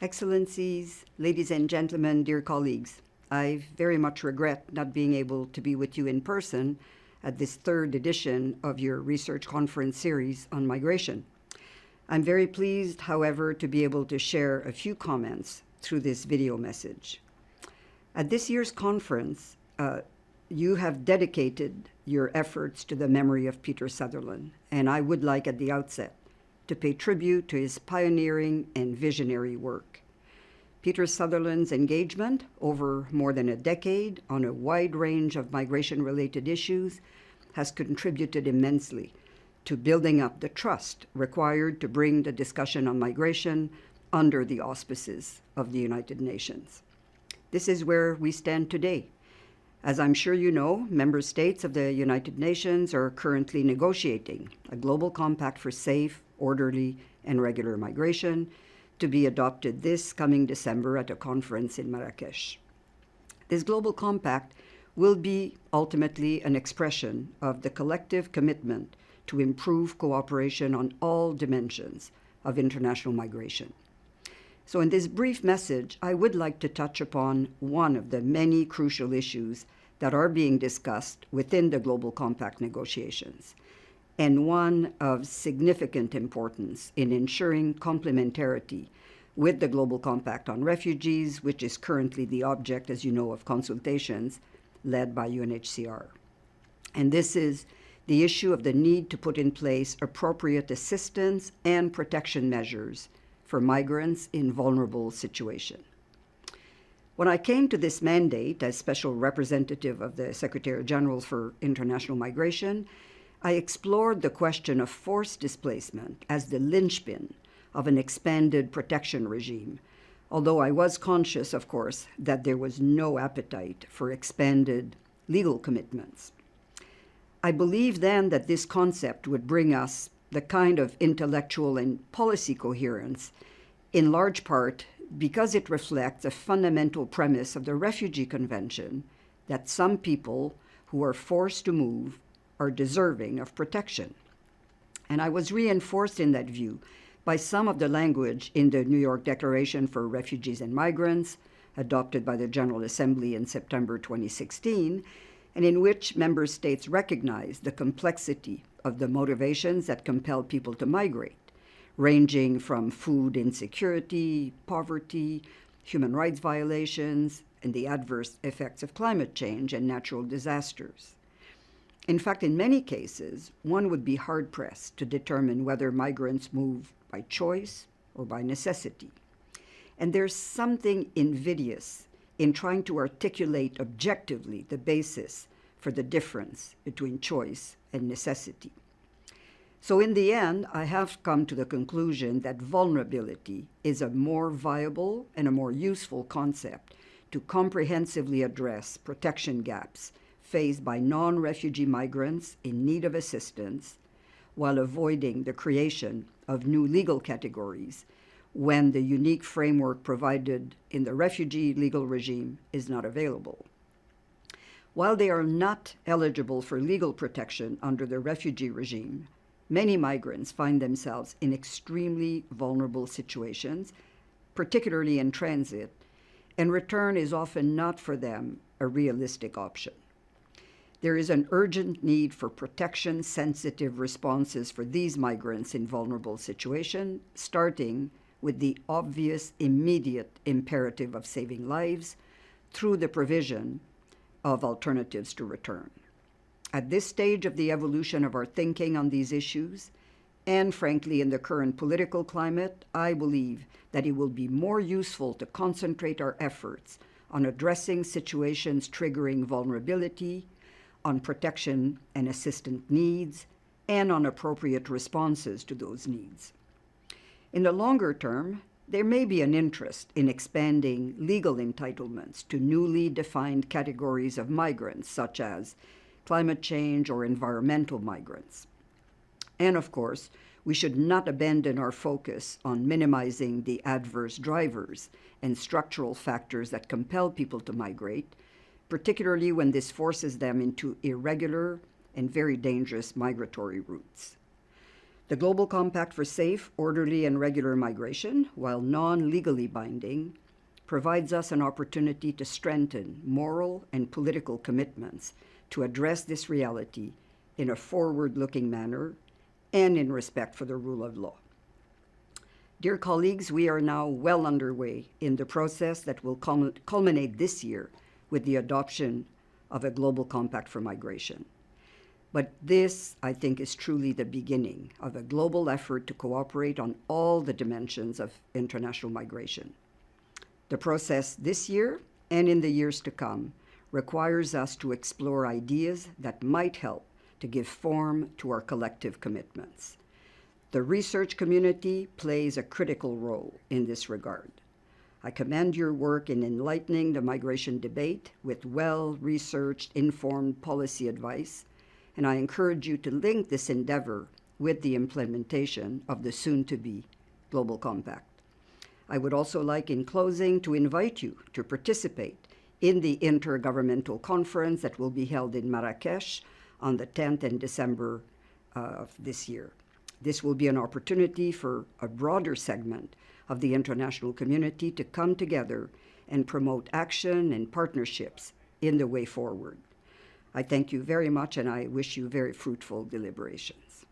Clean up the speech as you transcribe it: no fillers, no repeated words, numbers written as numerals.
Excellencies, ladies and gentlemen, dear colleagues, I very much regret not being able to be with you in person at this third edition of your research conference series on migration. I'm very pleased, however, to be able to share a few comments through this video message. At this year's conference, you have dedicated your efforts to the memory of Peter Sutherland, and I would like at the outset to pay tribute to his pioneering and visionary work. Peter Sutherland's engagement over more than a decade on a wide range of migration-related issues has contributed immensely to building up the trust required to bring the discussion on migration under the auspices of the United Nations. This is where we stand today. As I'm sure you know, member states of the United Nations are currently negotiating a global compact for safe, orderly, and regular migration to be adopted this coming December at a conference in Marrakesh. This global compact will be ultimately an expression of the collective commitment to improve cooperation on all dimensions of international migration. So in this brief message, I would like to touch upon one of the many crucial issues that are being discussed within the Global Compact negotiations, and one of significant importance in ensuring complementarity with the Global Compact on Refugees, which is currently the object, as you know, of consultations led by UNHCR. And this is the issue of the need to put in place appropriate assistance and protection measures for migrants in vulnerable situations. When I came to this mandate as Special Representative of the Secretary General for International Migration, I explored the question of forced displacement as the linchpin of an expanded protection regime, although I was conscious, of course, that there was no appetite for expanded legal commitments. I believed then that this concept would bring us the kind of intellectual and policy coherence, in large part because it reflects a fundamental premise of the Refugee Convention that some people who are forced to move are deserving of protection. And I was reinforced in that view by some of the language in the New York Declaration for Refugees and Migrants, adopted by the General Assembly in September 2016, and in which member states recognize the complexity of the motivations that compel people to migrate, ranging from food insecurity, poverty, human rights violations, and the adverse effects of climate change and natural disasters. In fact, in many cases, one would be hard-pressed to determine whether migrants move by choice or by necessity. And there's something invidious in trying to articulate objectively the basis for the difference between choice and necessity. So in the end, I have come to the conclusion that vulnerability is a more viable and a more useful concept to comprehensively address protection gaps faced by non-refugee migrants in need of assistance, while avoiding the creation of new legal categories when the unique framework provided in the refugee legal regime is not available. While they are not eligible for legal protection under the refugee regime, many migrants find themselves in extremely vulnerable situations, particularly in transit, and return is often not for them a realistic option. There is an urgent need for protection-sensitive responses for these migrants in vulnerable situations, starting with the obvious, immediate imperative of saving lives through the provision of alternatives to return. At this stage of the evolution of our thinking on these issues, and frankly in the current political climate, I believe that it will be more useful to concentrate our efforts on addressing situations triggering vulnerability, on protection and assistance needs, and on appropriate responses to those needs. In the longer term, there may be an interest in expanding legal entitlements to newly defined categories of migrants, such as climate change or environmental migrants. And of course, we should not abandon our focus on minimizing the adverse drivers and structural factors that compel people to migrate, particularly when this forces them into irregular and very dangerous migratory routes. The Global Compact for Safe, Orderly, and Regular Migration, while non-legally binding, provides us an opportunity to strengthen moral and political commitments to address this reality in a forward-looking manner and in respect for the rule of law. Dear colleagues, we are now well underway in the process that will culminate this year with the adoption of a Global Compact for Migration. But this, I think, is truly the beginning of a global effort to cooperate on all the dimensions of international migration. The process this year and in the years to come requires us to explore ideas that might help to give form to our collective commitments. The research community plays a critical role in this regard. I commend your work in enlightening the migration debate with well-researched, informed policy advice, and I encourage you to link this endeavor with the implementation of the soon-to-be Global Compact. I would also like, in closing, to invite you to participate in the Intergovernmental Conference that will be held in Marrakesh on the 10th and December of this year. This will be an opportunity for a broader segment of the international community to come together and promote action and partnerships in the way forward. I thank you very much, and I wish you very fruitful deliberations.